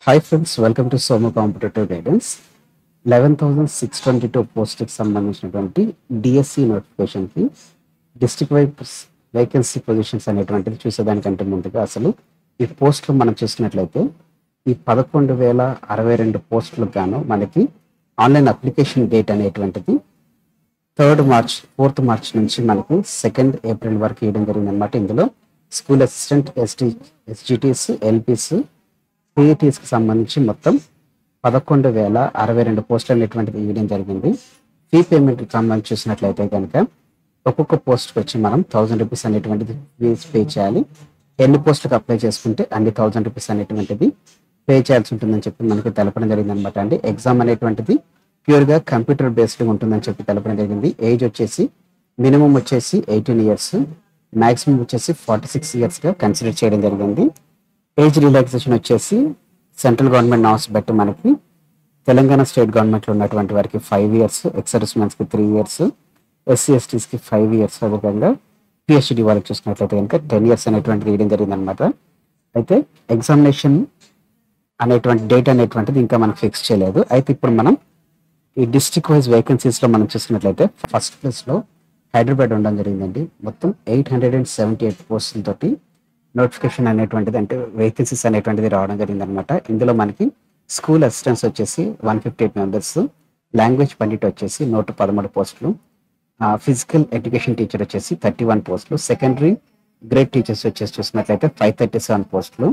Hi friends, welcome to Somu competitive guidance. 11,622 పోస్ట్కి సంబంధించినటువంటి DSC నోటిఫికేషన్కి డిస్ట్రిక్ట్ వైజ్ వేకెన్సీ పొజిషన్స్ అనేటువంటిది చూసేదానికంటే ముందుగా అసలు ఈ పోస్టులు మనం చూసినట్లయితే ఈ 11,062 పోస్టులకు గాను మనకి ఆన్లైన్ అప్లికేషన్ డేట్ అనేటువంటిది 3rd మార్చ్ 4th మార్చ్ నుంచి మనకు 2nd ఏప్రిల్ వరకు ఇవ్వడం జరిగిందనమాట. ఇందులో స్కూల్ అసిస్టెంట్, ఎస్జిటిస్, ఎల్పిస్, పిఈటీస్కి సంబంధించి మొత్తం 11,062 పోస్టులు అనేటువంటిది ఇవ్వడం జరిగింది. ఫీ పేమెంట్కి సంబంధించి చూసినట్లయితే కనుక ఒక్కొక్క పోస్ట్కి వచ్చి మనం 1,000 రూపీస్ అనేటువంటిది ఫీజ్ పే చేయాలి. ఎన్ని పోస్టులకు అప్లై చేసుకుంటే అన్ని 1,000 రూపీస్ అనేటువంటిది పే చేయాల్సి ఉంటుందని చెప్పి మనకి తెలపడం జరిగింది అనమాట అండి. ఎగ్జామ్ అనేటువంటిది ప్యూర్గా కంప్యూటర్ బేస్డ్గా ఉంటుందని చెప్పి తెలపడం జరిగింది. ఏజ్ వచ్చేసి మినిమం వచ్చేసి 18 ఇయర్స్, మ్యాక్సిమం వచ్చేసి 46 ఇయర్స్గా కన్సిడర్ చేయడం జరిగింది. ఏజ్ రిలాక్సేషన్ వచ్చేసి సెంట్రల్ గవర్నమెంట్ నామ్స్ బట్టి మనకి తెలంగాణ స్టేట్ గవర్నమెంట్లో ఉన్నటువంటి వారికి 5 ఇయర్స్, ఎక్స్ సర్వీస్మెన్స్కి 3 ఇయర్స్, ఎస్సీ ఎస్టీస్కి 5 ఇయర్స్, అదేవిధంగా పిహెచ్డి వాళ్ళకి చూసినట్లయితే కనుక 10 ఇయర్స్ అనేటువంటిది వేయడం జరిగింది అనమాట. అయితే ఎగ్జామినేషన్ అనేటువంటి డేట్ అనేటువంటిది ఇంకా మనకు ఫిక్స్ చేయలేదు. అయితే ఇప్పుడు మనం ఈ డిస్ట్రిక్ట్ వైజ్ వేకెన్సీస్లో మనం చూసినట్లయితే ఫస్ట్ ప్లేస్లో హైదరాబాద్ ఉండడం జరిగిందండి. మొత్తం 878 పోస్టులతోటి నోటిఫికేషన్ అనేటువంటిది అంటే వేకెన్సీస్ అనేటువంటిది రావడం జరిగింది అనమాట. ఇందులో మనకి స్కూల్ అసిస్టెంట్స్ వచ్చేసి 158 మెంబర్స్, లాంగ్వేజ్ పండిట్ వచ్చేసి 113 పోస్టులు, ఫిజికల్ ఎడ్యుకేషన్ టీచర్ వచ్చేసి 31 పోస్టులు, సెకండరీ గ్రేడ్ టీచర్స్ వచ్చేసి చూసినట్లయితే 537 పోస్టులు.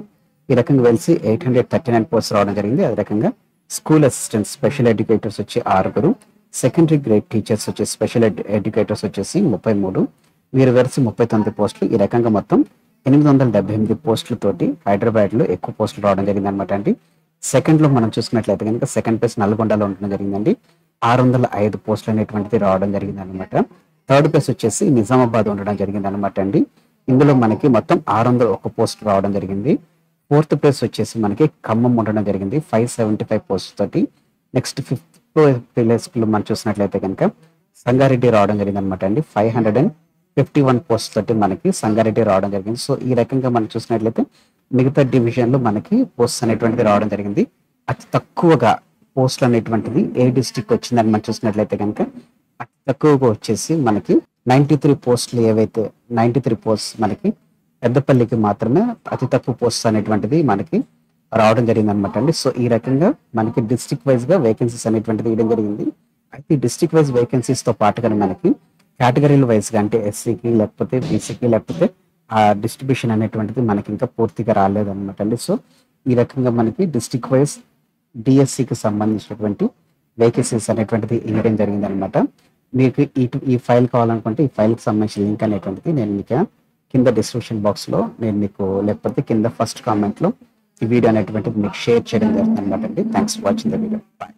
ఈ రకంగా వెలిసి 839 పోస్టులు రావడం జరిగింది. అదే రకంగా స్కూల్ అసిస్టెంట్స్, స్పెషల్ ఎడ్యుకేటర్స్ వచ్చి 6, సెకండరీ గ్రేడ్ టీచర్స్ వచ్చేసి స్పెషల్ ఎడ్యుకేటర్స్ వచ్చేసి 33, వీరు వెలిసి 39 పోస్టులు. ఈ రకంగా మొత్తం 878 పోస్టులతోటి హైదరాబాద్లో ఎక్కువ పోస్టులు రావడం జరిగింది అనమాట అండి. సెకండ్లో మనం చూసుకున్నట్లయితే కనుక సెకండ్ ప్లేస్ నల్గొండలో ఉండడం జరిగిందండి. 605 పోస్టులు అనేటువంటిది రావడం జరిగింది అనమాట. థర్డ్ ప్లేస్ వచ్చేసి నిజామాబాద్ ఉండడం జరిగింది అనమాట అండి. ఇందులో మనకి మొత్తం 601 పోస్టులు రావడం జరిగింది. ఫోర్త్ ప్లేస్ వచ్చేసి మనకి ఖమ్మం ఉండడం జరిగింది 575 పోస్ట్ తోటి. నెక్స్ట్ 5th ప్లేస్లో మనం చూసినట్లయితే కనుక సంగారెడ్డి రావడం జరిగింది అనమాట అండి. 551 పోస్ట్ తోటి మనకి సంగారెడ్డి రావడం జరిగింది. సో ఈ రకంగా మనం చూసినట్లయితే మిగతా డివిజన్లో మనకి పోస్ట్ అనేటువంటిది రావడం జరిగింది. అతి తక్కువగా పోస్టులు అనేటువంటిది ఏ డిస్టిక్ వచ్చిందని మనం చూసినట్లయితే కనుక అతి తక్కువగా వచ్చేసి మనకి 93 పోస్టులు, ఏవైతే 93 పోస్ట్ మనకి పెద్దపల్లికి మాత్రమే అతి తక్కువ పోస్ట్ అనేటువంటిది మనకి రావడం జరిగింది అనమాట అండి. సో ఈ రకంగా మనకి డిస్ట్రిక్ట్ వైజ్ గా వేకెన్సీస్ అనేటువంటిది ఇవ్వడం జరిగింది. అయితే ఈ డిస్ట్రిక్ట్ వైజ్ వేకెన్సీస్ తో పాటుగా మనకి కేటగిరీల వైజ్ గా అంటే ఎస్సీకి లేకపోతే బీసీకి లేకపోతే ఆ డిస్ట్రిబ్యూషన్ అనేటువంటిది మనకి ఇంకా పూర్తిగా రాలేదు అనమాట అండి. సో ఈ రకంగా మనకి డిస్ట్రిక్ట్ వైజ్ డిఎస్సికి సంబంధించినటువంటి వేకెన్సీస్ అనేటువంటిది ఇవ్వడం జరిగింది అనమాట. మీకు ఈ ఫైల్ కావాలనుకుంటే ఈ ఫైల్కి సంబంధించిన లింక్ అనేటువంటిది నేను మీకు కింద డిస్క్రిప్షన్ బాక్స్లో నేను మీకు లేకపోతే కింద ఫస్ట్ కామెంట్లో ఈ వీడియో అనేటువంటిది మీకు షేర్ చేయడం జరుగుతుంది అనమాట అండి. Thanks for watching the video. Bye.